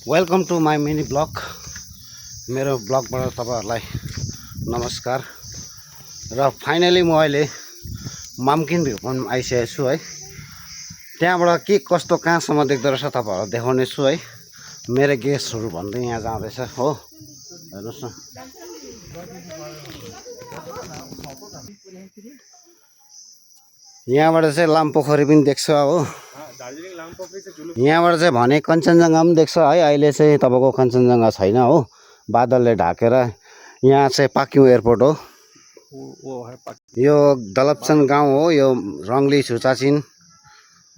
Welcome to my mini blog. मेरो ब्लगबाट तपाईहरुलाई नमस्कार। र फाइनली म अहिले मम्किन भ्यू पोइन्टमा आइसकेको छु है। त्यहाँबाट के कस्तो कहाँसम्म देख्दो रहेछ तपाईहरुलाई देखाउने छु है। मेरो गेस्टहरु भन्दै यहाँ जाँदैछ हो, हेर्नुस् न। यहाँबाट चाहिँ लामपोखरी पनि देख्छ हो। यहाँबाट चाहिँ भने कञ्चनजङ्घा पनि देख्छ है। अहिले चाहिँ तपाईको कञ्चनजङ्घा छैन हो, बादलले ढाकेर। यहाँ चाहिँ पाक्योङ एयरपोर्ट हो। यो दलपचन गाउँ हो, यो रङ्गली छुचाचिन।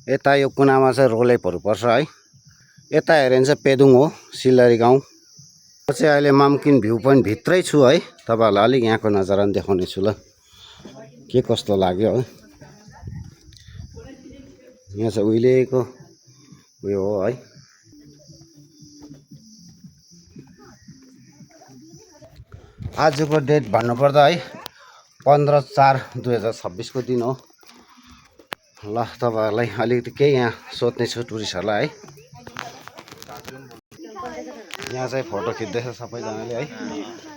यता यो कुनामा चाहिँ रोलेपहरू पर्छ है। यता हेर्यो भने चाहिँ पेदुङ हो, सिल्लरी गाउँ। म चाहिँ अहिले मम्किन भ्यू पोइन्ट भित्रै छु है। तपाईहरुलाई अलिक यहाँको नजारा पनि देखाउने छु ल, के कस्तो लाग्यो है। यहाँ चाहिँ उहिलेको उयो हो है। आजको डेट भन्नुपर्दा है 15/4/2026 को दिन हो। ल तपाईहरुलाई अलिकति केही यहाँ सोध्ने छु टुरिस्टहरुलाई है। यहाँ चाहिँ फोटो खिच्दैछ सबैजनाले है।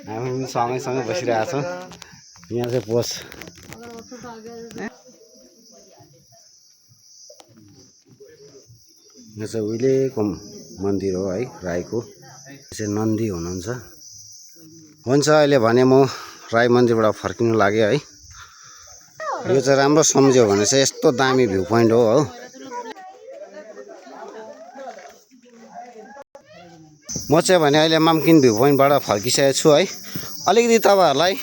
हामी पनि सँगै बसिरहेका छौँ। यहाँ चाहिँ पोज यो चाहिँ उहिलेको मन्दिर हो है, राईको। चाहिँ नन्दी हुनुहुन्छ। हुन्छ अहिले भने म राई मन्दिरबाट फर्किनु लाग्यो है। यो चाहिँ राम्रो सम्झ्यो भने चाहिँ यस्तो दामी भ्यू पोइन्ट हो। म चाहिँ भने अहिले मम्किन भ्यू पोइन्टबाट फर्किसकेको छु है। अलिकति तपाईहरुलाई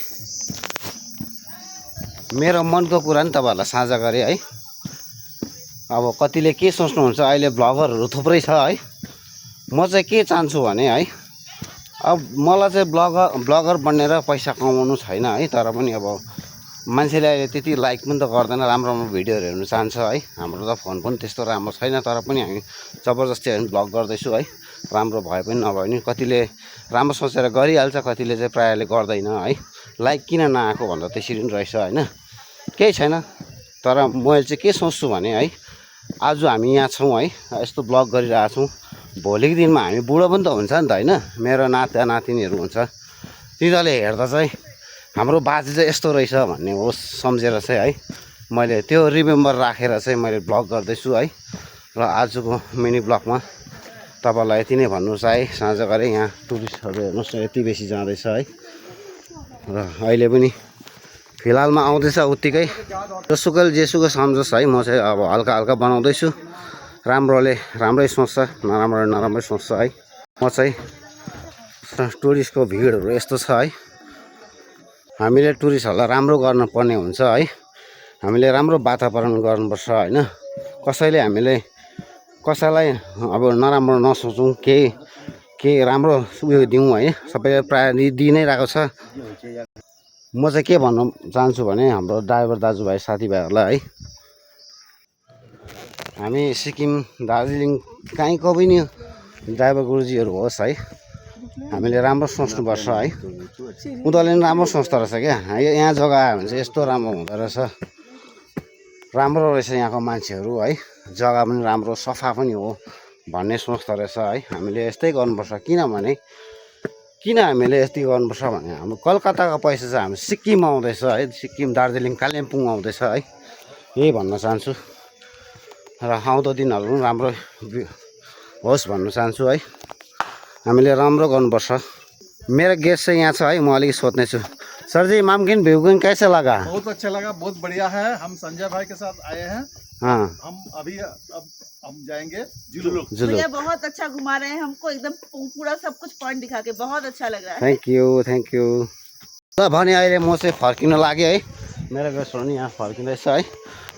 मेरो मनको कुरा नि तपाईहरुलाई साझा गरे है। अब कतिले के सोच्नुहुन्छ, अहिले ब्लगरहरु थुप्रै छ है। म चाहिँ के चाहन्छु भने है, अब मलाई चाहिँ ब्लगर बनेर पैसा कमाउनु छैन है। तर पनि अब मान्छेले अहिले त्यति लाइक पनि त गर्दैन, राम्रो भिडियोहरु हेर्नु चाहन्छ है। हाम्रो त फोन पनि त्यस्तो राम्रो छैन, तर पनि हामी जबरजस्ती हामी ब्लग गर्दैछु है। राम्रो भए पनि नभए पनि कतिले राम्रो सोचेर गरिहाल्छ, कतिले चाहिँ प्रायले गर्दैन है। लाइक किन नआएको भन्दा त्यसरी पनि रहेछ हैन, केही छैन। तर मैले चाहिँ के सोच्छु भने है, आज हामी यहाँ छौँ है, यस्तो ब्लग गरिरहेको छौँ। भोलिको दिनमा हामी बुढो पनि त हुन्छ नि त हैन। मेरो नाता नातिनीहरू हुन्छ, तिनीहरूले हेर्दा चाहिँ हाम्रो बाजे चाहिँ यस्तो रहेछ भन्ने होस् सम्झेर चाहिँ है मैले त्यो रिमेम्बर राखेर चाहिँ मैले ब्लग गर्दैछु है। र आजको मिनी ब्लगमा तपाईलाई यति नै भन्नु चाहे साझा गरे। यहाँ टुरिस्टहरू हेर्नुहोस् न यति बेसी जाँदैछ है। र अहिले पनि फिलहालमा आउँदैछ उत्तिकै। जेसुकै सम्झोस् है। म चाहिँ अब हल्का हल्का बनाउँदैछु। राम्रोले राम्रै सोच्छ, नराम्रो नराम्रै सोच्छ है। म चाहिँ टुरिस्टको भिडहरू यस्तो छ है। हामीले टुरिस्टहरूलाई राम्रो गर्न पर्ने हुन्छ है। हामीले राम्रो वातावरण गर्नुपर्छ हैन। कसैलाई अब नराम्रो नसोचौँ, के राम्रो उयो दिउँ है। सबैले प्राय दिइ नै रहेको छ। म चाहिँ के भन्न चाहन्छु भने हाम्रो ड्राइभर दाजुभाइ साथीभाइहरूलाई है, हामी सिक्किम दार्जिलिङ कहीँको पनि ड्राइभर गुरुजीहरू होस् है, हामीले राम्रो सोच्नुपर्छ है। उनीहरूले पनि राम्रो सोच्दो रहेछ क्या। यहाँ जग्गा आयो भने चाहिँ यस्तो राम्रो हुँदो रहेछ, राम्रो रहेछ यहाँको मान्छेहरू है। जग्गा पनि राम्रो सफा पनि हो भन्ने सोच्दो रहेछ है। हामीले यस्तै गर्नुपर्छ। किन हामीले यस्तै गर्नुपर्छ भने हाम्रो कलकत्ताको पैसा चाहिँ हामी सिक्किम आउँदैछ है। सिक्किम दार्जिलिङ कालिम्पोङ आउँदैछ है। यही भन्न चाहन्छु। र आउँदो दिनहरू पनि राम्रो होस् भन्न चाहन्छु है। हामीले राम्रो गर्नुपर्छ। मेरो गेस्ट चाहिँ यहाँ छ है, म अलिक सोध्ने छु। सर जी मम्किन भ्यू पोइंट कैसा लगा? बहुत अच्छा लगा, बहुत बढ़िया है। हम संजय भाई के साथ आए हैं। हाँ, हम अभी हम जाएंगे जुलू। भैया बहुत अच्छा घुमा रहे हैं हमको, एकदम पूरा सब कुछ पॉइंट दिखा के बहुत अच्छा लग रहा है। Thank you. ल भने अहिले म चाहिँ फर्किन लागेँ है। मेरो गेस्टहरू नि यहाँ फर्किँदैछ है।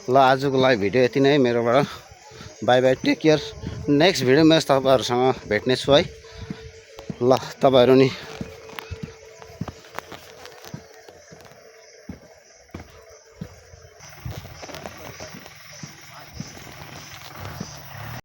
ल आजको लागि भिडियो यति नै मेरोबाट। Bye bye, take care. Next भिडियोमा तपाईँहरूसँग भेट्ने छु है। ल तपाईहरू नि